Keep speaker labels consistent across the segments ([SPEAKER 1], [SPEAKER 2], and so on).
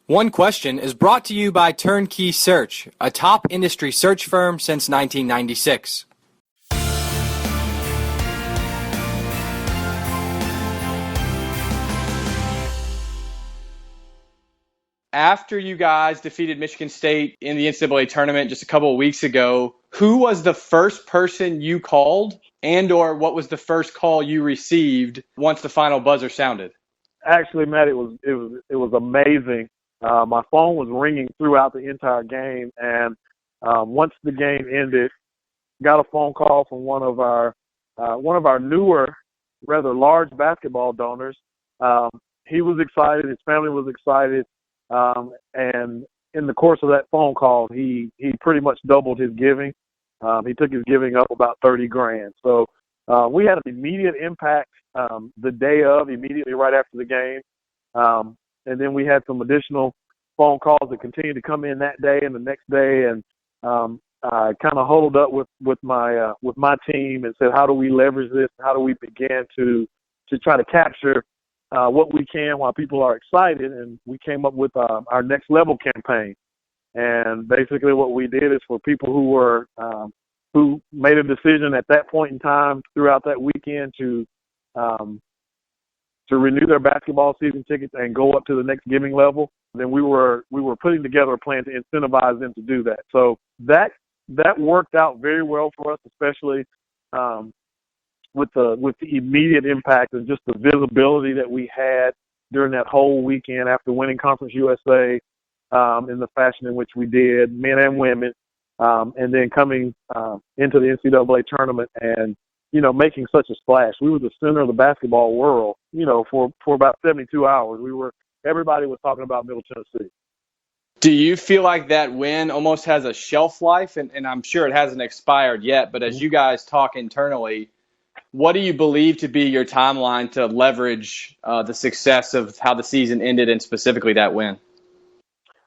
[SPEAKER 1] One Question is brought to you by Turnkey Search, a top industry search firm since 1996.
[SPEAKER 2] After you guys defeated Michigan State in the NCAA tournament just a couple of weeks ago, who was the first person you called, and/or what was the first call you received once the final buzzer sounded?
[SPEAKER 3] Actually, Matt, it was amazing. My phone was ringing throughout the entire game, and once the game ended, got a phone call from one of our newer, rather large basketball donors. He was excited. His family was excited. And in the course of that phone call, he pretty much doubled his giving. He took his giving up about $30,000. So we had an immediate impact the day of, immediately right after the game. And then we had some additional phone calls that continued to come in that day and the next day. And I kind of huddled up with my team and said, how do we leverage this? How do we begin to try to capture what we can while people are excited? And we came up with our Next Level campaign. And basically what we did is for people who made a decision at that point in time throughout that weekend to renew their basketball season tickets and go up to the next giving level, then we were putting together a plan to incentivize them to do that. So that worked out very well for us, especially with the immediate impact and just the visibility that we had during that whole weekend after winning Conference USA in the fashion in which we did, men and women, and then coming into the NCAA tournament and, making such a splash. We were the center of the basketball world, for about 72 hours. Everybody was talking about Middle Tennessee.
[SPEAKER 2] Do you feel like that win almost has a shelf life? And I'm sure it hasn't expired yet, but as you guys talk internally, what do you believe to be your timeline to leverage the success of how the season ended and specifically that win?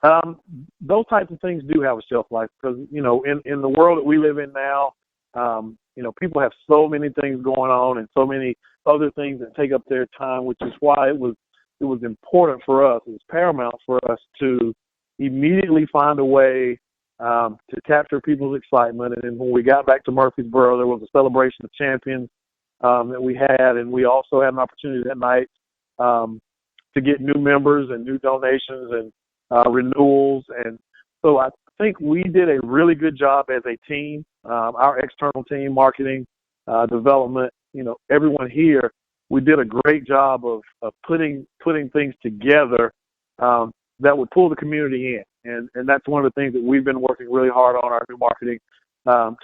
[SPEAKER 3] Those types of things do have a shelf life because, in the world that we live in now, people have so many things going on and so many other things that take up their time, which is why it was important for us. It was paramount for us to immediately find a way to capture people's excitement. And then when we got back to Murfreesboro, there was a celebration of champions that we had, and we also had an opportunity that night to get new members and new donations and renewals. And so I think we did a really good job as a team, our external team, marketing, development, everyone here. We did a great job of putting things together that would pull the community in. And that's one of the things that we've been working really hard on. Our new marketing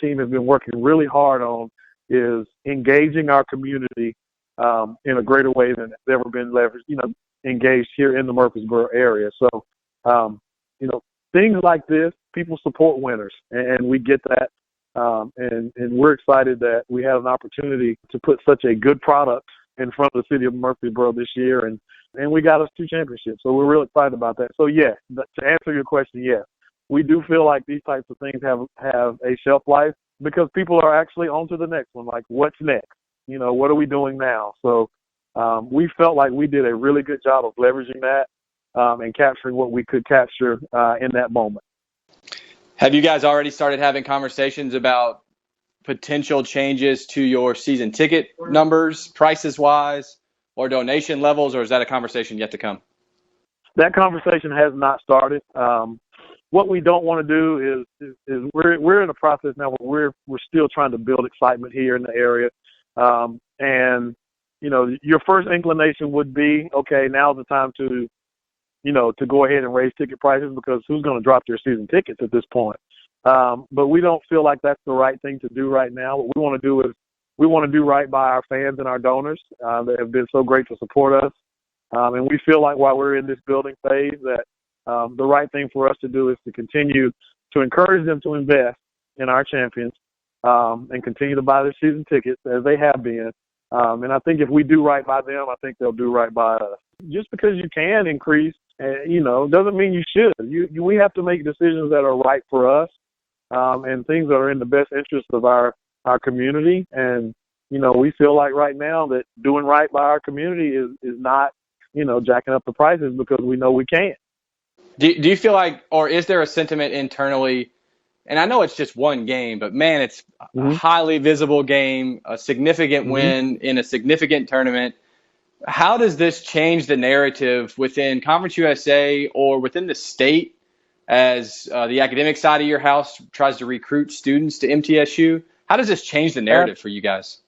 [SPEAKER 3] team has been working really hard on is engaging our community in a greater way than it's ever been leveraged, engaged here in the Murfreesboro area. So, things like this, people support winners, and we get that. And we're excited that we have an opportunity to put such a good product in front of the city of Murfreesboro this year, and we got us 2 championships. So we're real excited about that. So yes, to answer your question, yes, we do feel like these types of things have a shelf life because people are actually on to the next one. Like, what's next? What are we doing now? So we felt like we did a really good job of leveraging that and capturing what we could capture in that moment.
[SPEAKER 2] Have you guys already started having conversations about potential changes to your season ticket numbers, prices-wise, or donation levels, or is that a conversation yet to come?
[SPEAKER 3] That conversation has not started. What we don't want to do is we're in a process now where we're still trying to build excitement here in the area, and your first inclination would be, okay, now's the time to go ahead and raise ticket prices because who's going to drop their season tickets at this point? But we don't feel like that's the right thing to do right now. What we want to do is we want to do right by our fans and our donors that have been so great to support us. And we feel like while we're in this building phase that the right thing for us to do is to continue to encourage them to invest in our champions and continue to buy their season tickets as they have been. And I think if we do right by them, I think they'll do right by us. Just because you can increase, doesn't mean you should. We have to make decisions that are right for us and things that are in the best interest of our community. And, we feel like right now that doing right by our community is not, jacking up the prices because we know we can't.
[SPEAKER 2] Do you feel like, or is there a sentiment internally? And I know it's just one game, but man, it's a
[SPEAKER 3] Mm-hmm.
[SPEAKER 2] highly visible game, a significant
[SPEAKER 3] Mm-hmm.
[SPEAKER 2] win in a significant tournament. How does this change the narrative within Conference USA or within the state as the academic side of your house tries to recruit students to MTSU? How does this change the narrative for you guys?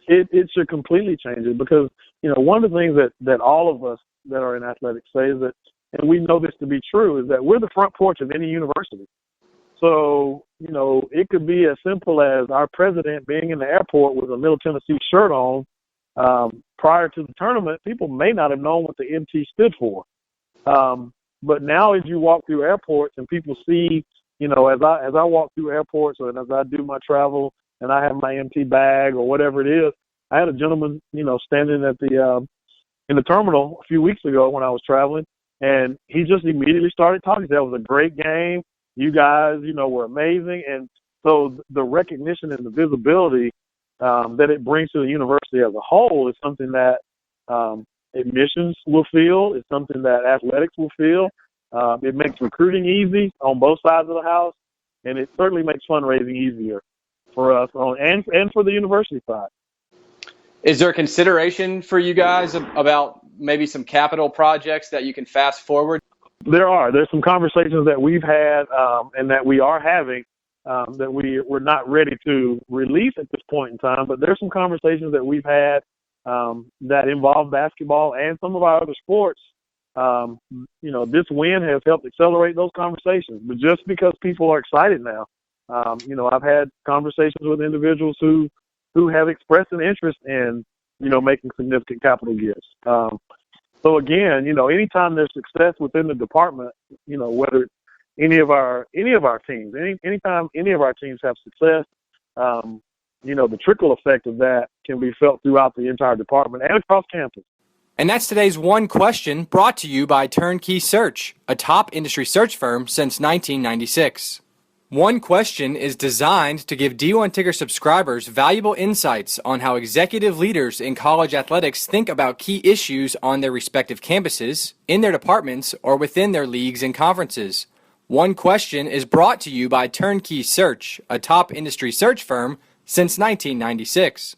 [SPEAKER 3] It should completely change it because, one of the things that all of us that are in athletics say is that, and we know this to be true, is that we're the front porch of any university. So, it could be as simple as our president being in the airport with a Middle Tennessee shirt on. Prior to the tournament, people may not have known what the MT stood for. But now as you walk through airports and people see, as I walk through airports and as I do my travel and I have my MT bag or whatever it is, I had a gentleman, standing at the in the terminal a few weeks ago when I was traveling, and he just immediately started talking. He said, "That was a great game. You guys, were amazing." And so the recognition and the visibility that it brings to the university as a whole is something that admissions will feel. It's something that athletics will feel. It makes recruiting easy on both sides of the house, and it certainly makes fundraising easier for us and for the university side.
[SPEAKER 2] Is there consideration for you guys about maybe some capital projects that you can fast forward?
[SPEAKER 3] There's some conversations that we've had and that we are having that we're not ready to release at this point in time, but there's some conversations that we've had that involve basketball and some of our other sports. This win has helped accelerate those conversations, but just because people are excited now, I've had conversations with individuals who have expressed an interest in, making significant capital gifts. So again, anytime there's success within the department, whether it's any of our teams, anytime any of our teams have success, the trickle effect of that can be felt throughout the entire department and across campus.
[SPEAKER 1] And that's today's One Question, brought to you by Turnkey Search, a top industry search firm since 1996. One Question is designed to give D1 Ticker subscribers valuable insights on how executive leaders in college athletics think about key issues on their respective campuses, in their departments, or within their leagues and conferences. One Question is brought to you by Turnkey Search, a top industry search firm since 1996.